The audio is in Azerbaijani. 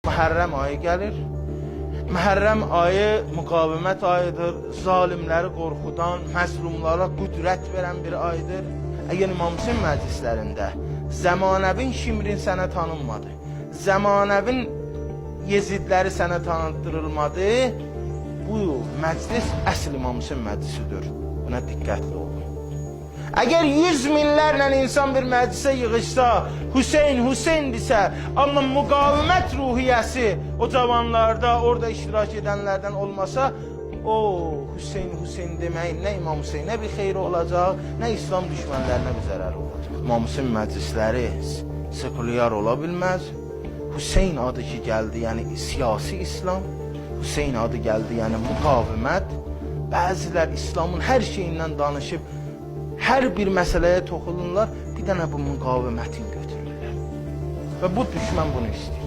Məhərrəm ayı gəlir. Məhərrəm ayı müqavimət ayıdır. Zalimləri qorxudan, məzlumlara qüdrət verən bir ayıdır. Əgər İmam Hüseyn məclislərində Zəmanəvin Şimrin sənə tanınmadı, Zəmanəvin Yezidləri sənə tanıtdırılmadı, bu məclis əsl İmam Hüseyn məclisidir. Buna diqqətli olun. Əgər 100 minlərlə insan bir məclisə yığışsa, Hüseyn, Hüseyn desə, amma müqavimət ruhiyyəsi o cavanlarda, orada iştirak edənlərdən olmasa, o Hüseyn, Hüseyn deməyin nə İmam Hüseynə bir xeyri olacaq, nə İslam düşmənlərinə bir zərəri olacaq. İmam Hüseyn məclisləri sekulyar ola bilməz. Hüseyn adı ki gəldi, yəni siyasi İslam. Hüseyn adı gəldi, yəni müqavimət. Bəzilər İslamın hər şeyindən danışıb, hər bir məsələyə toxunurlar, bir dənə bu müqavimətini götürürlər. Və bu düşmən bunu istəyir.